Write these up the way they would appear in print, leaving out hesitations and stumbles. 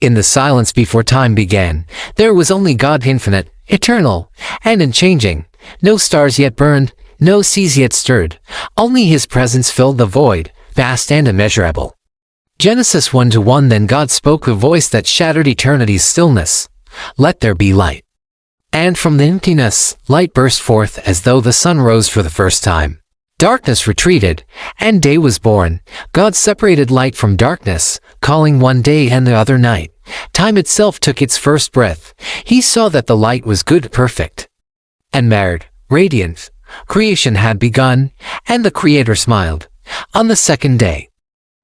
In the silence before time began, there was only God infinite, eternal, and unchanging. No stars yet burned, no seas yet stirred. Only his presence filled the void, vast and immeasurable. Genesis 1:1. Then God spoke with a voice that shattered eternity's stillness. Let there be light. And from the emptiness, light burst forth as though the sun rose for the first time. Darkness retreated, and day was born. God separated light from darkness, calling one day and the other night. Time itself took its first breath. He saw that the light was good, perfect, and marred, radiant. Creation had begun, and the Creator smiled. On the second day,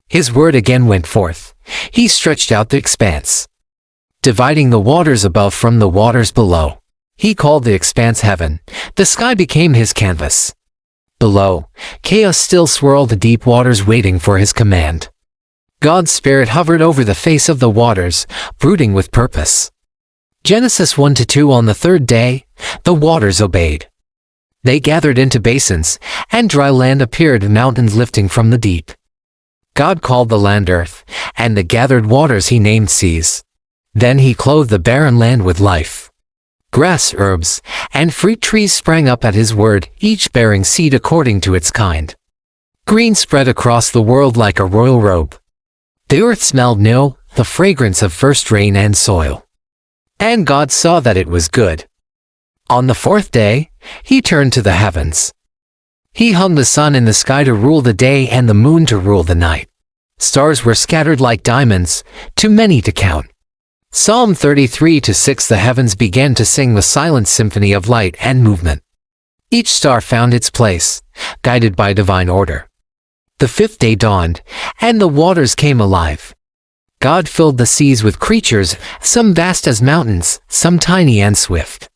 his word again went forth. He stretched out the expanse, dividing the waters above from the waters below. He called the expanse heaven. The sky became his canvas. Below, chaos still swirled the deep waters waiting for his command. God's Spirit hovered over the face of the waters, brooding with purpose. Genesis 1:2. On the third day, the waters obeyed. They gathered into basins, and dry land appeared, mountains lifting from the deep. God called the land earth, and the gathered waters he named seas. Then he clothed the barren land with life. Grass, herbs, and fruit trees sprang up at his word, each bearing seed according to its kind. Green spread across the world like a royal robe. The earth smelled new, the fragrance of first rain and soil. And God saw that it was good. On the fourth day, he turned to the heavens. He hung the sun in the sky to rule the day and the moon to rule the night. Stars were scattered like diamonds, too many to count. Psalm 33:6. The heavens began to sing the silent symphony of light and movement. Each star found its place, guided by divine order. The fifth day dawned, and the waters came alive. God filled the seas with creatures, some vast as mountains, some tiny and swift.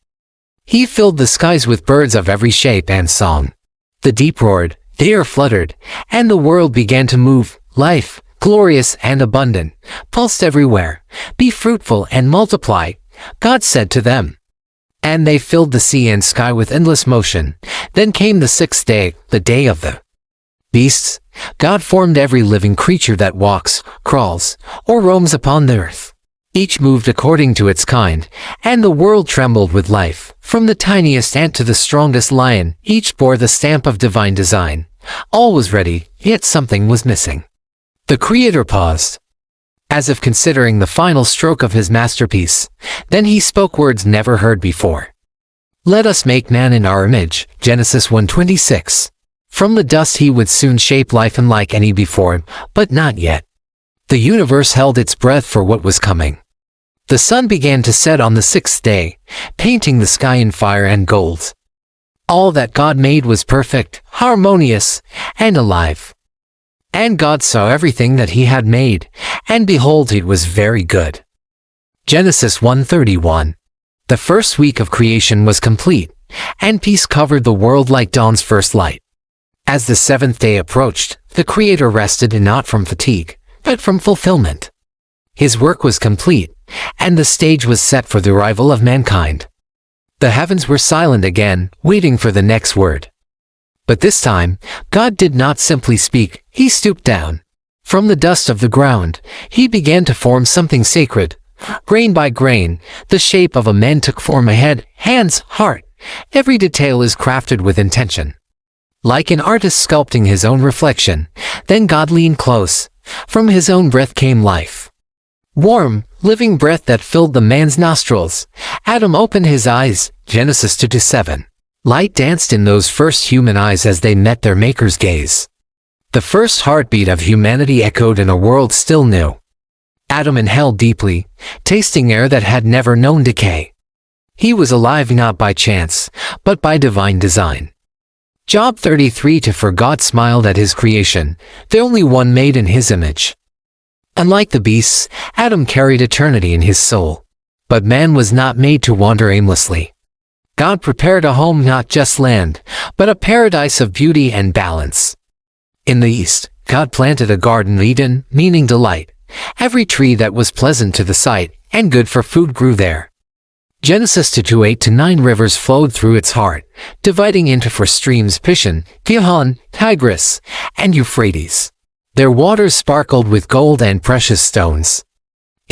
He filled the skies with birds of every shape and song. The deep roared, the air fluttered, and the world began to move. Life, glorious and abundant, pulsed everywhere. Be fruitful and multiply, God said to them. And they filled the sea and sky with endless motion. Then came the sixth day, the day of the beasts. God formed every living creature that walks, crawls, or roams upon the earth. Each moved according to its kind, and the world trembled with life. From the tiniest ant to the strongest lion, each bore the stamp of divine design. All was ready, yet something was missing. The Creator paused, as if considering the final stroke of his masterpiece. Then he spoke words never heard before. Let us make man in our image, Genesis 1:26. From the dust he would soon shape life unlike any before him, but not yet. The universe held its breath for what was coming. The sun began to set on the sixth day, painting the sky in fire and gold. All that God made was perfect, harmonious, and alive. And God saw everything that he had made, and behold, it was very good. Genesis 1:31. The first week of creation was complete, and peace covered the world like dawn's first light. As the seventh day approached, the Creator rested not from fatigue, but from fulfillment. His work was complete, and the stage was set for the arrival of mankind. The heavens were silent again, waiting for the next word. But this time, God did not simply speak, he stooped down. From the dust of the ground, he began to form something sacred. Grain by grain, the shape of a man took form: a head, hands, heart. Every detail is crafted with intention, like an artist sculpting his own reflection. Then God leaned close. From his own breath came life. Warm, living breath that filled the man's nostrils. Adam opened his eyes, Genesis 2:7. Light danced in those first human eyes as they met their Maker's gaze. The first heartbeat of humanity echoed in a world still new. Adam inhaled deeply, tasting air that had never known decay. He was alive not by chance, but by divine design. Job 33:2. For God smiled at his creation, the only one made in his image. Unlike the beasts, Adam carried eternity in his soul. But man was not made to wander aimlessly. God prepared a home, not just land, but a paradise of beauty and balance. In the east, God planted a garden Eden, meaning delight. Every tree that was pleasant to the sight and good for food grew there. Genesis 2:8-9. Rivers flowed through its heart, dividing into four streams: Pishon, Gihon, Tigris, and Euphrates. Their waters sparkled with gold and precious stones.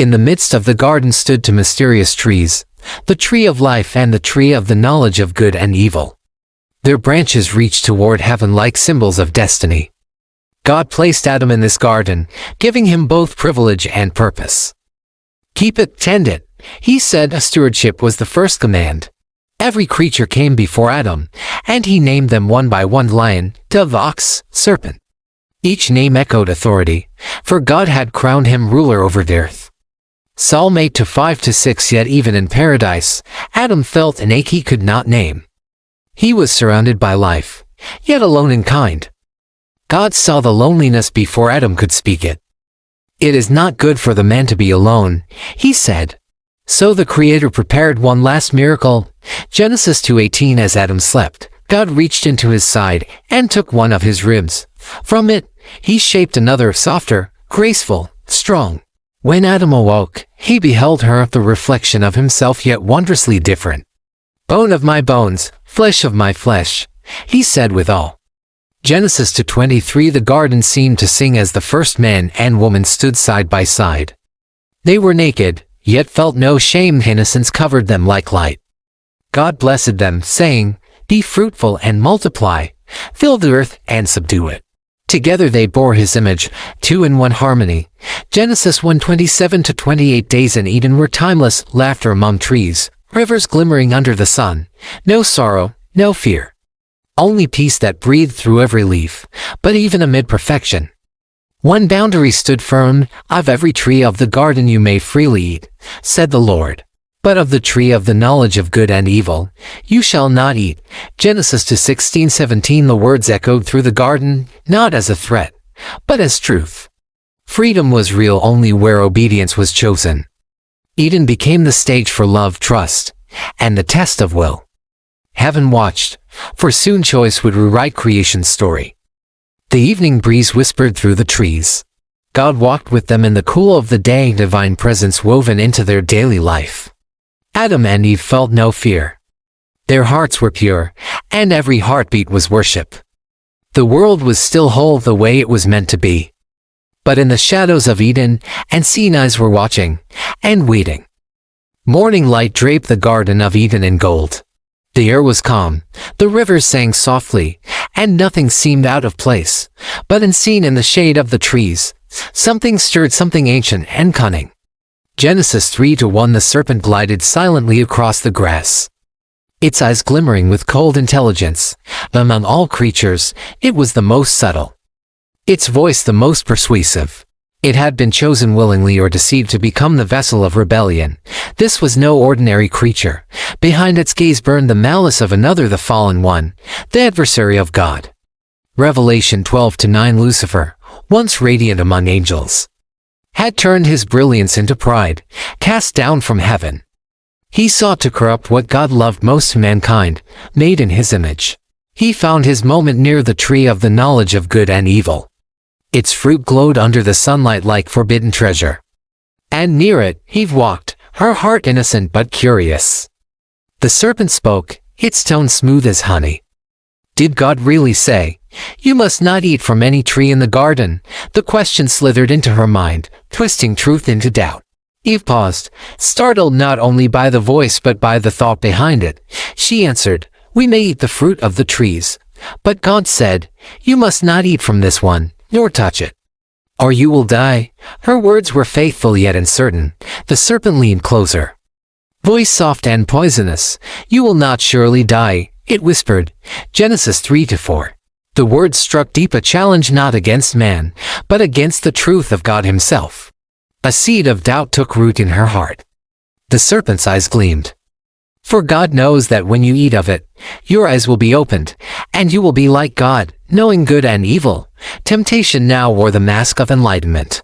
In the midst of the garden stood two mysterious trees, the tree of life and the tree of the knowledge of good and evil. Their branches reached toward heaven like symbols of destiny. God placed Adam in this garden, giving him both privilege and purpose. Keep it, tend it, he said. Stewardship was the first command. Every creature came before Adam, and he named them one by one: lion, dove, ox, serpent. Each name echoed authority, for God had crowned him ruler over the earth. Psalm 8-5-6. Yet even in paradise, Adam felt an ache he could not name. He was surrounded by life, yet alone in kind. God saw the loneliness before Adam could speak it. It is not good for the man to be alone, he said. So the Creator prepared one last miracle. Genesis 2:18. As Adam slept, God reached into his side and took one of his ribs. From it, he shaped another, softer, graceful, strong. When Adam awoke, he beheld her, the reflection of himself, yet wondrously different. Bone of my bones, flesh of my flesh, he said with awe. Genesis 2:23. The garden seemed to sing as the first man and woman stood side by side. They were naked, yet felt no shame. Innocence covered them like light. God blessed them, saying, "Be fruitful and multiply, fill the earth and subdue it." Together they bore his image, two in one harmony. Genesis 1:27-28. Days in Eden were timeless, laughter among trees, rivers glimmering under the sun. No sorrow, no fear. Only peace that breathed through every leaf. But even amid perfection, one boundary stood firm: "Of every tree of the garden you may freely eat," said the Lord. "But of the tree of the knowledge of good and evil, you shall not eat." Genesis 2:16-17. The words echoed through the garden, not as a threat, but as truth. Freedom was real only where obedience was chosen. Eden became the stage for love, trust, and the test of will. Heaven watched, for soon choice would rewrite creation's story. The evening breeze whispered through the trees. God walked with them in the cool of the day, divine presence woven into their daily life. Adam and Eve felt no fear. Their hearts were pure, and every heartbeat was worship. The world was still whole the way it was meant to be. But in the shadows of Eden, unseen eyes were watching and waiting. Morning light draped the Garden of Eden in gold. The air was calm, the rivers sang softly, and nothing seemed out of place. But unseen in the shade of the trees, something stirred, something ancient and cunning. Genesis 3:1. The serpent glided silently across the grass, its eyes glimmering with cold intelligence. Among all creatures, it was the most subtle, its voice the most persuasive. It had been chosen willingly or deceived to become the vessel of rebellion. This was no ordinary creature. Behind its gaze burned the malice of another, the fallen one, the adversary of God. Revelation 12:9. Lucifer, once radiant among angels, had turned his brilliance into pride, cast down from heaven. He sought to corrupt what God loved most, mankind, made in his image. He found his moment near the tree of the knowledge of good and evil. Its fruit glowed under the sunlight like forbidden treasure. And near it, Eve walked, her heart innocent but curious. The serpent spoke, its tone smooth as honey. Did God really say, "You must not eat from any tree in the garden"? The question slithered into her mind, twisting truth into doubt. Eve paused, startled not only by the voice but by the thought behind it. She answered, "We may eat the fruit of the trees, but God said, 'You must not eat from this one, nor touch it, or you will die.'" Her words were faithful yet uncertain. The serpent leaned closer, voice soft and poisonous. "You will not surely die," it whispered. Genesis 3:4. The words struck deep, a challenge not against man, but against the truth of God himself. A seed of doubt took root in her heart. The serpent's eyes gleamed. "For God knows that when you eat of it, your eyes will be opened, and you will be like God, knowing good and evil." Temptation now wore the mask of enlightenment.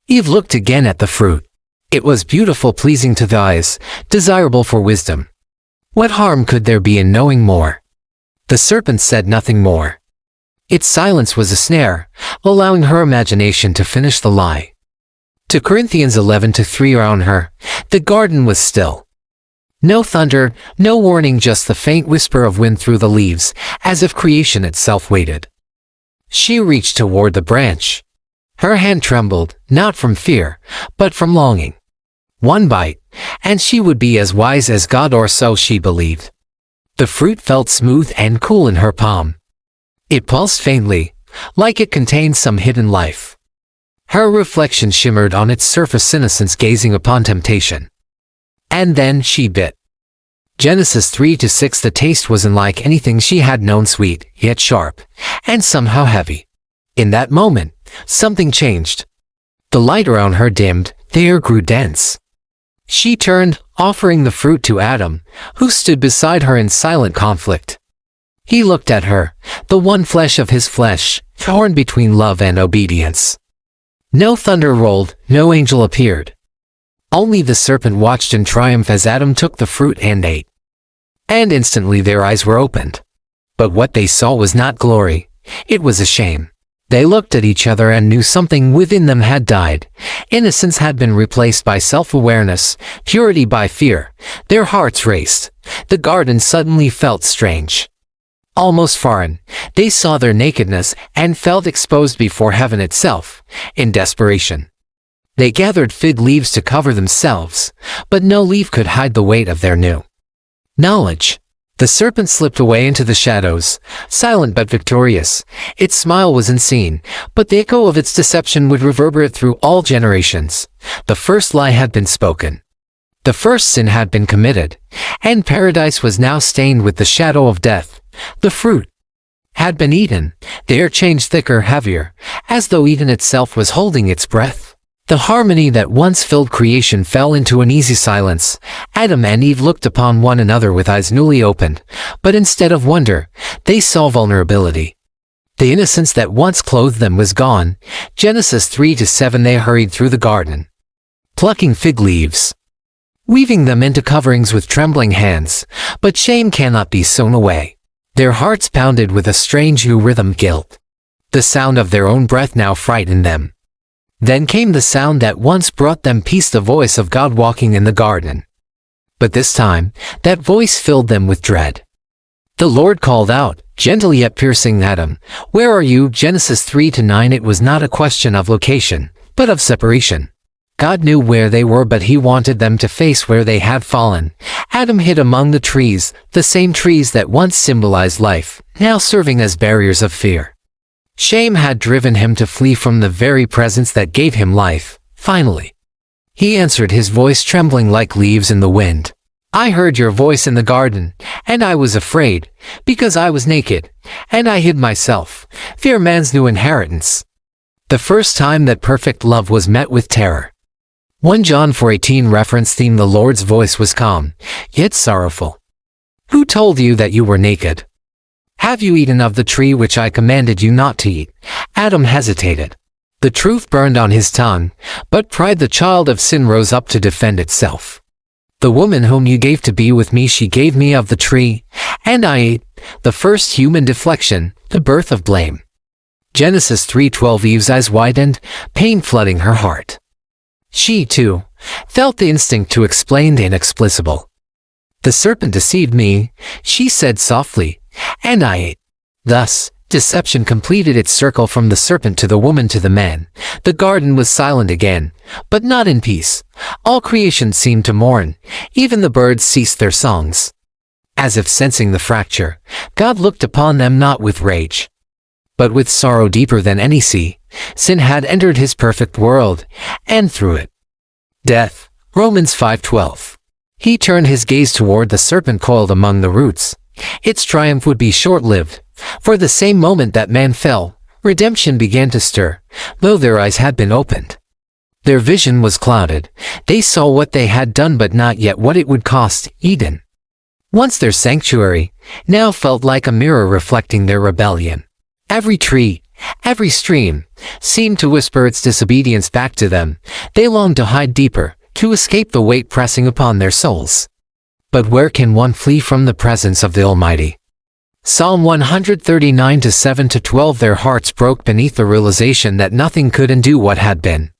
Eve looked again at the fruit. It was beautiful, pleasing to the eyes, desirable for wisdom. What harm could there be in knowing more? The serpent said nothing more. Its silence was a snare, allowing her imagination to finish the lie. 2 Corinthians 11:3. Around her, the garden was still. No thunder, no warning, just the faint whisper of wind through the leaves, as if creation itself waited. She reached toward the branch. Her hand trembled, not from fear, but from longing. One bite, and she would be as wise as God, or so she believed. The fruit felt smooth and cool in her palm. It pulsed faintly, like it contained some hidden life. Her reflection shimmered on its surface, innocence gazing upon temptation. And then she bit. Genesis 3-6. The taste wasn't like anything she had known, sweet, yet sharp, and somehow heavy. In that moment, something changed. The light around her dimmed, the air grew dense. She turned, offering the fruit to Adam, who stood beside her in silent conflict. He looked at her, the one flesh of his flesh, torn between love and obedience. No thunder rolled, no angel appeared. Only the serpent watched in triumph as Adam took the fruit and ate. And instantly their eyes were opened. But what they saw was not glory, it was a shame. They looked at each other and knew something within them had died. Innocence had been replaced by self-awareness, purity by fear. Their hearts raced. The garden suddenly felt strange. Almost foreign. They saw their nakedness and felt exposed before heaven itself, in desperation. They gathered fig leaves to cover themselves, but no leaf could hide the weight of their new knowledge. The serpent slipped away into the shadows, silent but victorious. Its smile was unseen, but the echo of its deception would reverberate through all generations. The first lie had been spoken. The first sin had been committed, and paradise was now stained with the shadow of death. The fruit had been eaten. The air changed thicker, heavier, as though Eden itself was holding its breath. The harmony that once filled creation fell into an easy silence. Adam and Eve looked upon one another with eyes newly opened, but instead of wonder, they saw vulnerability. The innocence that once clothed them was gone. Genesis 3-7. They hurried through the garden, plucking fig leaves, weaving them into coverings with trembling hands, but shame cannot be sewn away. Their hearts pounded with a strange new rhythm, guilt. The sound of their own breath now frightened them. Then came the sound that once brought them peace, the voice of God walking in the garden. But this time, that voice filled them with dread. The Lord called out, gentle yet piercing, Adam, where are you? Genesis 3-9. It was not a question of location, but of separation. God knew where they were, but he wanted them to face where they had fallen. Adam hid among the trees, the same trees that once symbolized life, now serving as barriers of fear. Shame had driven him to flee from the very presence that gave him life. Finally, he answered, his voice trembling like leaves in the wind. I heard your voice in the garden, and I was afraid, because I was naked, and I hid myself. Fear, man's new inheritance. The first time that perfect love was met with terror. 1 John 4:18 reference theme. The Lord's voice was calm, yet sorrowful. Who told you that you were naked? Have you eaten of the tree which I commanded you not to eat? Adam hesitated. The truth burned on his tongue, but pride, the child of sin, rose up to defend itself. The woman whom you gave to be with me, she gave me of the tree, and I ate. The first human deflection, the birth of blame. Genesis 3:12. Eve's eyes widened, pain flooding her heart. She, too, felt the instinct to explain the inexplicable. The serpent deceived me, she said softly, and I ate. Thus, deception completed its circle, from the serpent to the woman to the man. The garden was silent again, but not in peace. All creation seemed to mourn. Even the birds ceased their songs. As if sensing the fracture, God looked upon them not with rage, but with sorrow deeper than any sea. Sin had entered his perfect world, and through it, death. Romans 5:12. He turned his gaze toward the serpent coiled among the roots. Its triumph would be short-lived. For the same moment that man fell, redemption began to stir, though their eyes had been opened. Their vision was clouded. They saw what they had done, but not yet what it would cost. Eden, once their sanctuary, now felt like a mirror reflecting their rebellion. Every tree, every stream, seemed to whisper its disobedience back to them. They longed to hide deeper, to escape the weight pressing upon their souls. But where can one flee from the presence of the Almighty? Psalm 139:7-12. Their hearts broke beneath the realization that nothing could undo what had been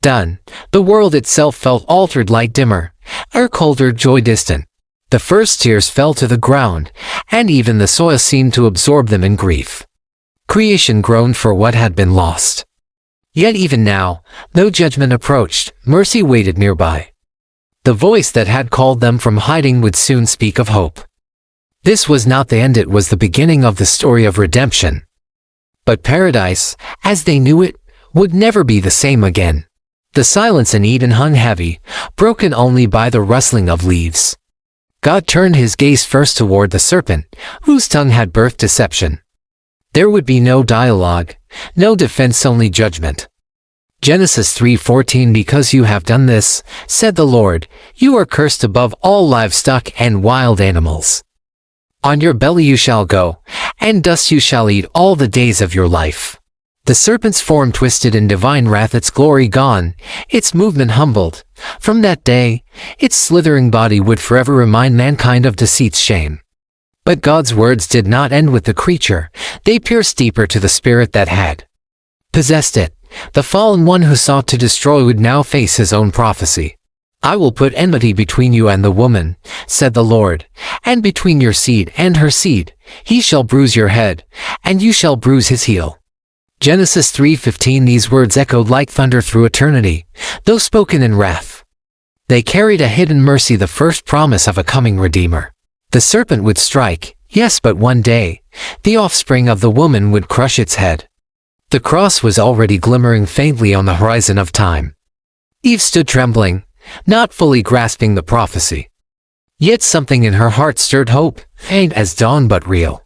done. The world itself felt altered, light dimmer, air colder, joy distant. The first tears fell to the ground, and even the soil seemed to absorb them in grief. Creation groaned for what had been lost. Yet even now, though judgment approached, mercy waited nearby. The voice that had called them from hiding would soon speak of hope. This was not the end, it was the beginning of the story of redemption. But paradise, as they knew it, would never be the same again. The silence in Eden hung heavy, broken only by the rustling of leaves. God turned his gaze first toward the serpent, whose tongue had birthed deception. There would be no dialogue, no defense, only judgment. Genesis 3:14 Because you have done this, said the Lord, you are cursed above all livestock and wild animals. On your belly you shall go, and dust you shall eat all the days of your life. The serpent's form twisted in divine wrath, its glory gone, its movement humbled. From that day, its slithering body would forever remind mankind of deceit's shame. But God's words did not end with the creature, they pierced deeper to the spirit that had possessed it. The fallen one who sought to destroy would now face his own prophecy. I will put enmity between you and the woman, said the Lord, and between your seed and her seed. He shall bruise your head, and you shall bruise his heel. Genesis 3:15 These words echoed like thunder through eternity, though spoken in wrath. They carried a hidden mercy, the first promise of a coming Redeemer. The serpent would strike, yes, but one day, the offspring of the woman would crush its head. The cross was already glimmering faintly on the horizon of time. Eve stood trembling, not fully grasping the prophecy. Yet something in her heart stirred hope, faint as dawn but real.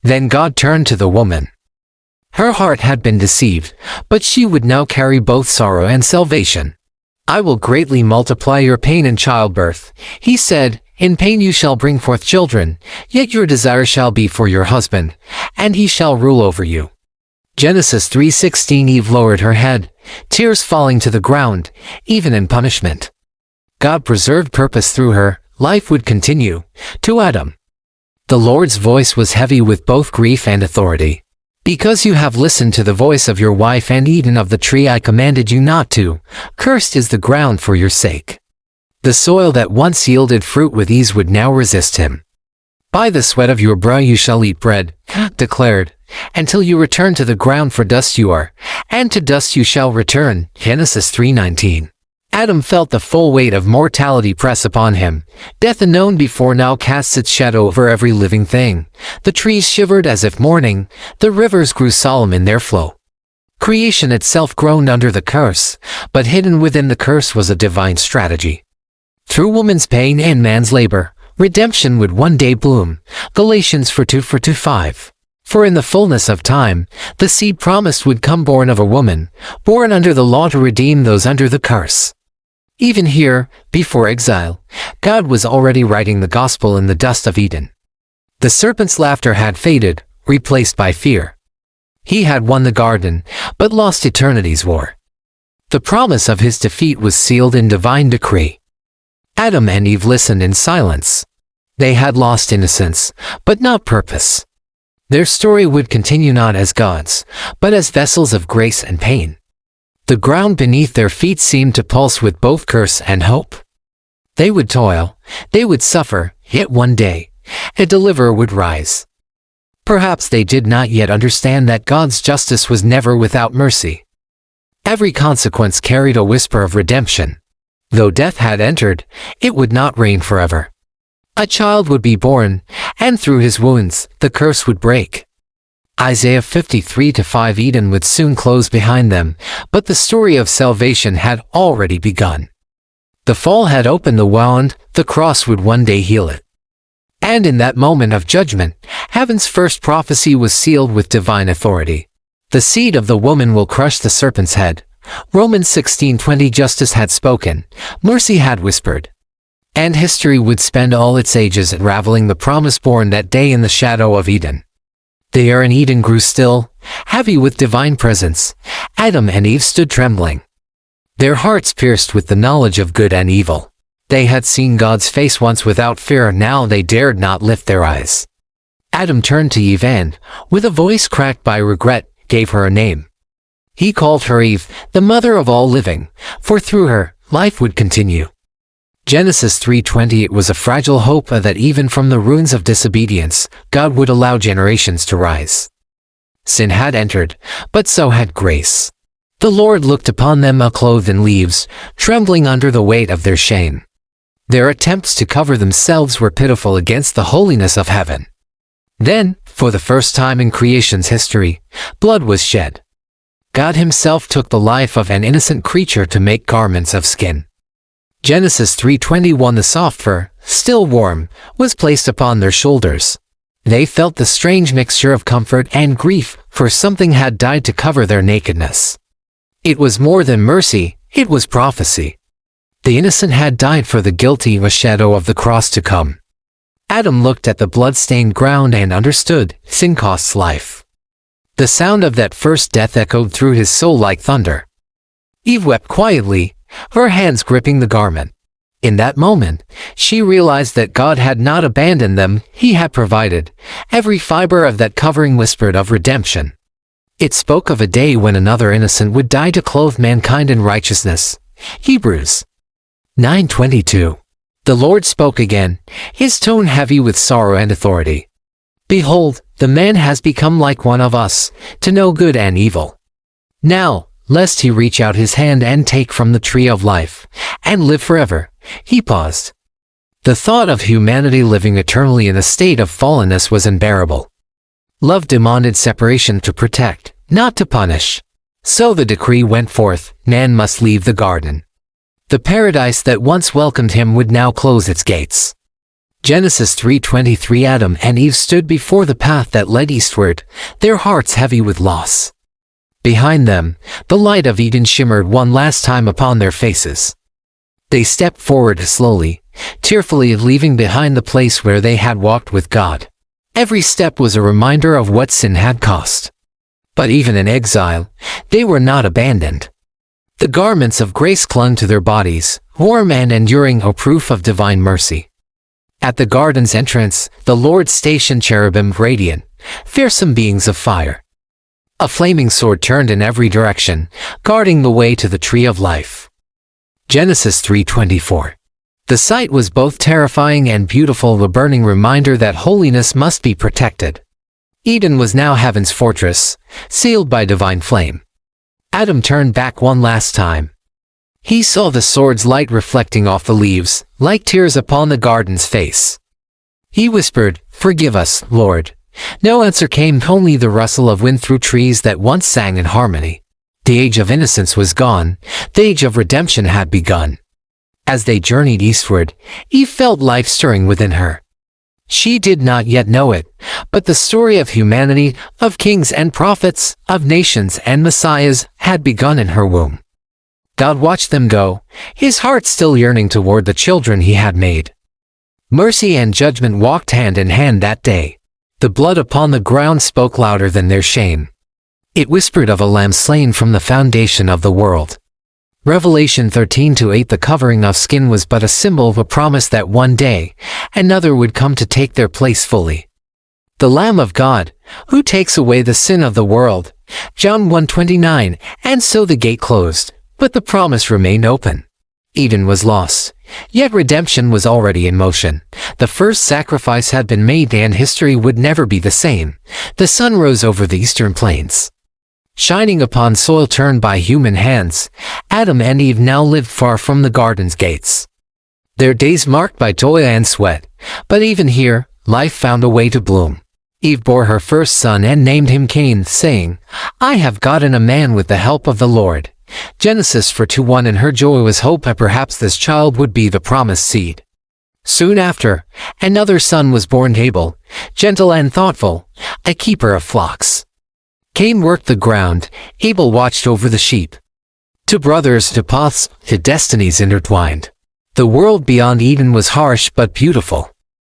Then God turned to the woman. Her heart had been deceived, but she would now carry both sorrow and salvation. I will greatly multiply your pain in childbirth, he said. In pain you shall bring forth children, yet your desire shall be for your husband, and he shall rule over you. Genesis 3:16 Eve lowered her head, tears falling to the ground, even in punishment. God preserved purpose through her, life would continue. To Adam, the Lord's voice was heavy with both grief and authority. Because you have listened to the voice of your wife and eaten of the tree I commanded you not to, cursed is the ground for your sake. The soil that once yielded fruit with ease would now resist him. By the sweat of your brow you shall eat bread, God declared, until you return to the ground, for dust you are, and to dust you shall return. Genesis 3:19. Adam felt the full weight of mortality press upon him. Death unknown before now casts its shadow over every living thing. The trees shivered as if mourning, the rivers grew solemn in their flow. Creation itself groaned under the curse, but hidden within the curse was a divine strategy. Through woman's pain and man's labor, redemption would one day bloom. Galatians 4:2-5. For in the fullness of time, the seed promised would come, born of a woman, born under the law, to redeem those under the curse. Even here, before exile, God was already writing the gospel in the dust of Eden. The serpent's laughter had faded, replaced by fear. He had won the garden, but lost eternity's war. The promise of his defeat was sealed in divine decree. Adam and Eve listened in silence. They had lost innocence, but not purpose. Their story would continue not as gods, but as vessels of grace and pain. The ground beneath their feet seemed to pulse with both curse and hope. They would toil, they would suffer, yet one day, a deliverer would rise. Perhaps they did not yet understand that God's justice was never without mercy. Every consequence carried a whisper of redemption. Though death had entered, it would not reign forever. A child would be born, and through his wounds, the curse would break. Isaiah 53:5 Eden would soon close behind them, but the story of salvation had already begun. The fall had opened the wound, the cross would one day heal it. And in that moment of judgment, heaven's first prophecy was sealed with divine authority. The seed of the woman will crush the serpent's head. Romans 16:20 Justice had spoken, mercy had whispered. And history would spend all its ages unraveling the promise born that day in the shadow of Eden. The air in Eden grew still, heavy with divine presence. Adam and Eve stood trembling, their hearts pierced with the knowledge of good and evil. They had seen God's face once without fear, now they dared not lift their eyes. Adam turned to Eve and, with a voice cracked by regret, gave her a name. He called her Eve, the mother of all living, for through her, life would continue. Genesis 3:20 It was a fragile hope that even from the ruins of disobedience, God would allow generations to rise. Sin had entered, but so had grace. The Lord looked upon them clothed in leaves, trembling under the weight of their shame. Their attempts to cover themselves were pitiful against the holiness of heaven. Then, for the first time in creation's history, blood was shed. God himself took the life of an innocent creature to make garments of skin. Genesis 3:21. The soft fur, still warm, was placed upon their shoulders. They felt the strange mixture of comfort and grief, for something had died to cover their nakedness. It was more than mercy, it was prophecy. The innocent had died for the guilty, a shadow of the cross to come. Adam looked at the blood-stained ground and understood, sin costs life. The sound of that first death echoed through his soul like thunder. Eve wept quietly, her hands gripping the garment. In that moment, she realized that God had not abandoned them, he had provided. Every fiber of that covering whispered of redemption. It spoke of a day when another innocent would die to clothe mankind in righteousness. Hebrews 9:22. The Lord spoke again, his tone heavy with sorrow and authority. Behold, the man has become like one of us, to know good and evil. Now, lest he reach out his hand and take from the tree of life, and live forever. He paused. The thought of humanity living eternally in a state of fallenness was unbearable. Love demanded separation to protect, not to punish. So the decree went forth, man must leave the garden. The paradise that once welcomed him would now close its gates. Genesis 3:23. Adam and Eve stood before the path that led eastward, their hearts heavy with loss. Behind them, the light of Eden shimmered one last time upon their faces. They stepped forward slowly, tearfully, leaving behind the place where they had walked with God. Every step was a reminder of what sin had cost. But even in exile, they were not abandoned. The garments of grace clung to their bodies, warm and enduring, a proof of divine mercy. At the garden's entrance, the Lord stationed cherubim, radiant, fearsome beings of fire. A flaming sword turned in every direction, guarding the way to the tree of life. Genesis 3:24. The sight was both terrifying and beautiful, a burning reminder that holiness must be protected. Eden was now heaven's fortress, sealed by divine flame. Adam turned back one last time. He saw the sword's light reflecting off the leaves, like tears upon the garden's face. He whispered, "Forgive us, Lord." No answer came, only the rustle of wind through trees that once sang in harmony. The age of innocence was gone, the age of redemption had begun. As they journeyed eastward, Eve felt life stirring within her. She did not yet know it, but the story of humanity, of kings and prophets, of nations and messiahs, had begun in her womb. God watched them go, his heart still yearning toward the children he had made. Mercy and judgment walked hand in hand that day. The blood upon the ground spoke louder than their shame. It whispered of a lamb slain from the foundation of the world. Revelation 13:8. The covering of skin was but a symbol of a promise that one day, another would come to take their place fully. The Lamb of God, who takes away the sin of the world. John 1:29. And so the gate closed, but the promise remained open. Eden was lost, yet redemption was already in motion. The first sacrifice had been made and history would never be the same. The sun rose over the eastern plains, shining upon soil turned by human hands. Adam and Eve now lived far from the garden's gates. Their days marked by toil and sweat, but even here, life found a way to bloom. Eve bore her first son and named him Cain, saying, "I have gotten a man with the help of the Lord." Genesis 4:1. In her joy was hope that perhaps this child would be the promised seed. Soon after, another son was born, Abel, gentle and thoughtful, a keeper of flocks. Cain worked the ground, Abel watched over the sheep. Two brothers, two paths, two destinies intertwined. The world beyond Eden was harsh but beautiful.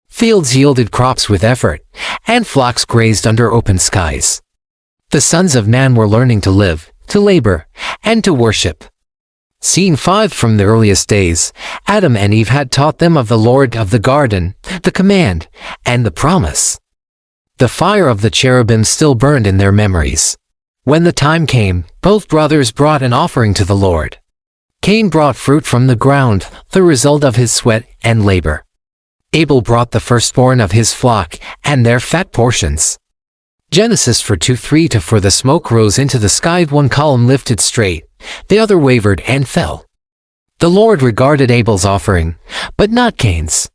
Fields yielded crops with effort, and flocks grazed under open skies. The sons of man were learning to live, to labor, and to worship. Scene 5. From the earliest days, Adam and Eve had taught them of the Lord of the garden, the command, and the promise. The fire of the cherubim still burned in their memories. When the time came, both brothers brought an offering to the Lord. Cain brought fruit from the ground, the result of his sweat and labor. Abel brought the firstborn of his flock, and their fat portions. Genesis 4:2-3 to 4. The smoke rose into the sky, one column lifted straight, the other wavered and fell. The Lord regarded Abel's offering, but not Cain's.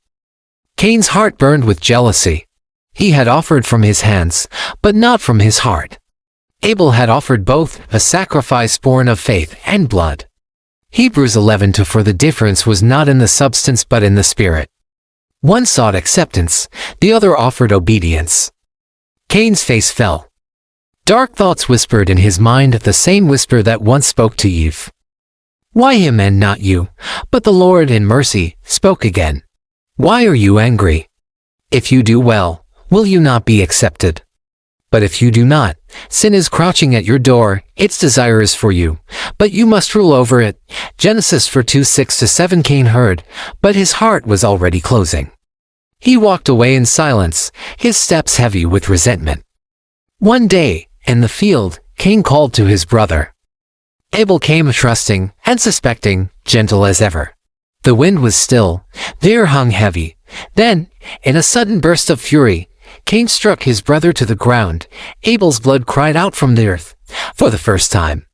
Cain's heart burned with jealousy. He had offered from his hands, but not from his heart. Abel had offered both, a sacrifice born of faith and blood. Hebrews 11:2. For the difference was not in the substance but in the spirit. One sought acceptance, the other offered obedience. Cain's face fell. Dark thoughts whispered in his mind, the same whisper that once spoke to Eve. Why him and not you? But the Lord in mercy spoke again. Why are you angry? If you do well, will you not be accepted? But if you do not, sin is crouching at your door, its desire is for you, but you must rule over it. Genesis 4:6-7. Cain heard, but his heart was already closing. He walked away in silence, his steps heavy with resentment. One day, in the field, Cain called to his brother. Abel came trusting and suspecting, gentle as ever. The wind was still, the air hung heavy. Then, in a sudden burst of fury, Cain struck his brother to the ground. Abel's blood cried out from the earth. For the first time,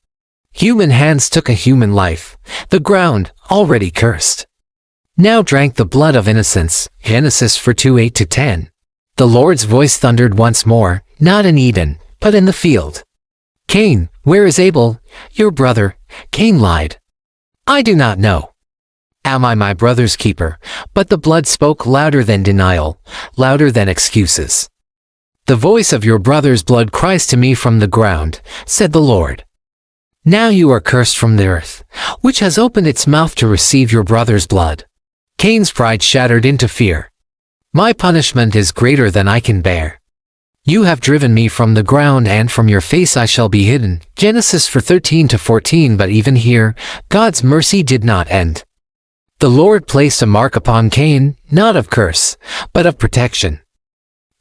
human hands took a human life. The ground, already cursed, now drank the blood of innocence. Genesis 4:8-10. The Lord's voice thundered once more, not in Eden, but in the field. Cain, where is Abel, your brother? Cain lied. I do not know. Am I my brother's keeper? But the blood spoke louder than denial, louder than excuses. The voice of your brother's blood cries to me from the ground, said the Lord. Now you are cursed from the earth, which has opened its mouth to receive your brother's blood. Cain's pride shattered into fear. My punishment is greater than I can bear. You have driven me from the ground, and from your face I shall be hidden. Genesis 4:13-14. But even here, God's mercy did not end. The Lord placed a mark upon Cain, not of curse, but of protection.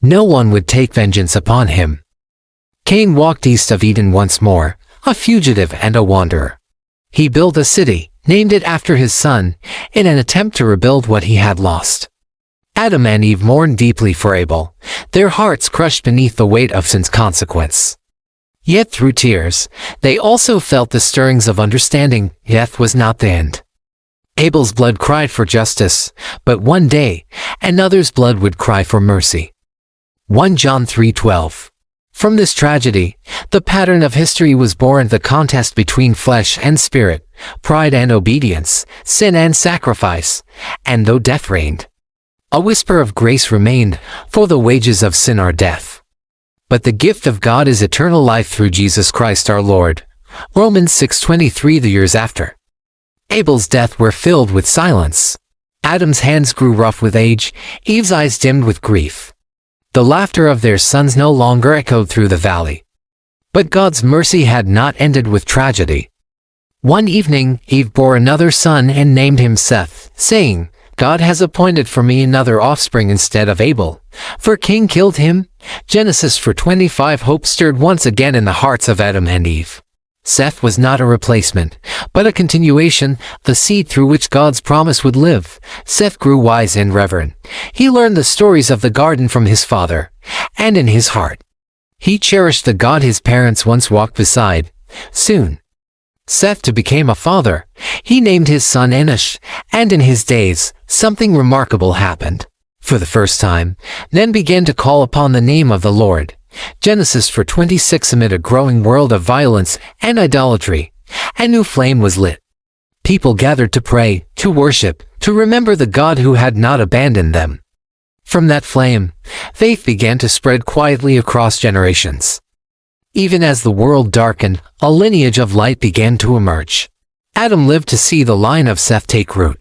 No one would take vengeance upon him. Cain walked east of Eden once more, a fugitive and a wanderer. He built a city, named it after his son, in an attempt to rebuild what he had lost. Adam and Eve mourned deeply for Abel, their hearts crushed beneath the weight of sin's consequence. Yet through tears, they also felt the stirrings of understanding. Death was not the end. Abel's blood cried for justice, but one day, another's blood would cry for mercy. 1 John 3:12. From this tragedy, the pattern of history was born, the contest between flesh and spirit, pride and obedience, sin and sacrifice, and though death reigned, a whisper of grace remained, for the wages of sin are death. But the gift of God is eternal life through Jesus Christ our Lord. Romans 6:23. The years after Abel's death were filled with silence. Adam's hands grew rough with age, Eve's eyes dimmed with grief. The laughter of their sons no longer echoed through the valley. But God's mercy had not ended with tragedy. One evening, Eve bore another son and named him Seth, saying, God has appointed for me another offspring instead of Abel, for Cain killed him. Genesis 4:25. Hope stirred once again in the hearts of Adam and Eve. Seth was not a replacement, but a continuation, the seed through which God's promise would live. Seth grew wise and reverent. He learned the stories of the garden from his father, and in his heart, he cherished the God his parents once walked beside. Soon, Seth became a father. He named his son Enosh, and in his days, something remarkable happened. For the first time, men began to call upon the name of the Lord. Genesis 4:26. Amid a growing world of violence and idolatry, a new flame was lit. People gathered to pray, to worship, to remember the God who had not abandoned them. From that flame, faith began to spread quietly across generations. Even as the world darkened, a lineage of light began to emerge. Adam lived to see the line of Seth take root.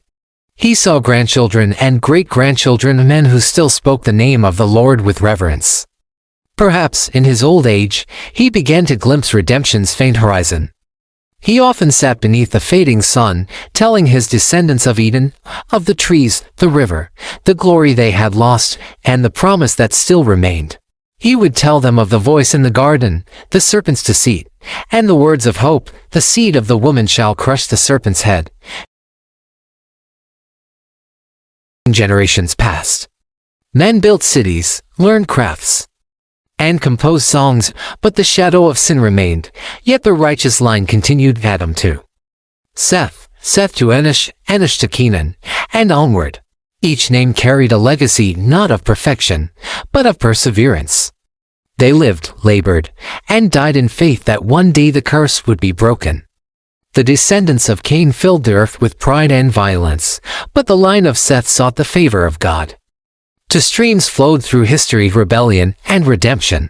He saw grandchildren and great-grandchildren, men who still spoke the name of the Lord with reverence. Perhaps, in his old age, he began to glimpse redemption's faint horizon. He often sat beneath the fading sun, telling his descendants of Eden, of the trees, the river, the glory they had lost, and the promise that still remained. He would tell them of the voice in the garden, the serpent's deceit, and the words of hope, the seed of the woman shall crush the serpent's head. Generations passed. Men built cities, learned crafts, and composed songs, but the shadow of sin remained, yet the righteous line continued. Adam to Seth, Seth to Enosh, Enosh to Kenan, and onward. Each name carried a legacy not of perfection, but of perseverance. They lived, labored, and died in faith that one day the curse would be broken. The descendants of Cain filled the earth with pride and violence, but the line of Seth sought the favor of God. Two streams flowed through history: rebellion and redemption.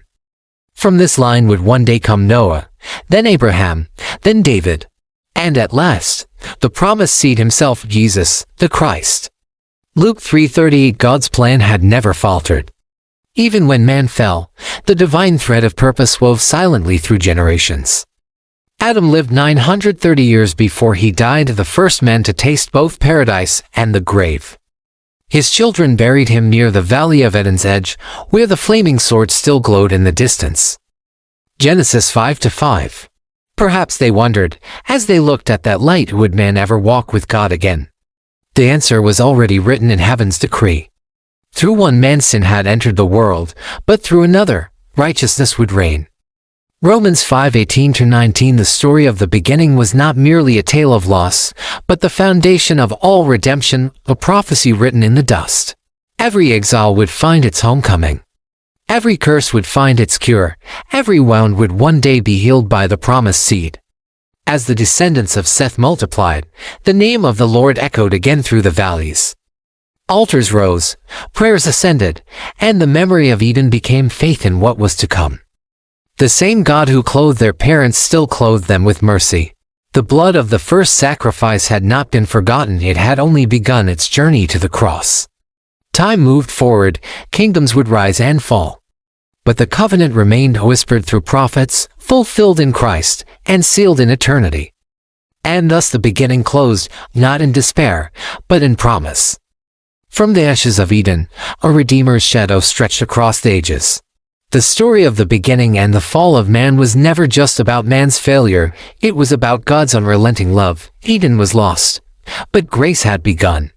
From this line would one day come Noah, then Abraham, then David, and at last, the promised seed himself, Jesus, the Christ. Luke 3:38. God's plan had never faltered. Even when man fell, the divine thread of purpose wove silently through generations. Adam lived 930 years before he died, the first man to taste both paradise and the grave. His children buried him near the valley of Eden's edge, where the flaming sword still glowed in the distance. Genesis 5:5. Perhaps they wondered, as they looked at that light, would man ever walk with God again? The answer was already written in heaven's decree. Through one man sin had entered the world, but through another, righteousness would reign. Romans 5:18-19. The story of the beginning was not merely a tale of loss, but the foundation of all redemption, a prophecy written in the dust. Every exile would find its homecoming. Every curse would find its cure. Every wound would one day be healed by the promised seed. As the descendants of Seth multiplied, the name of the Lord echoed again through the valleys. Altars rose, prayers ascended, and the memory of Eden became faith in what was to come. The same God who clothed their parents still clothed them with mercy. The blood of the first sacrifice had not been forgotten, it had only begun its journey to the cross. Time moved forward, kingdoms would rise and fall. But the covenant remained, whispered through prophets, fulfilled in Christ, and sealed in eternity. And thus the beginning closed, not in despair, but in promise. From the ashes of Eden, a Redeemer's shadow stretched across the ages. The story of the beginning and the fall of man was never just about man's failure, it was about God's unrelenting love. Eden was lost, but grace had begun.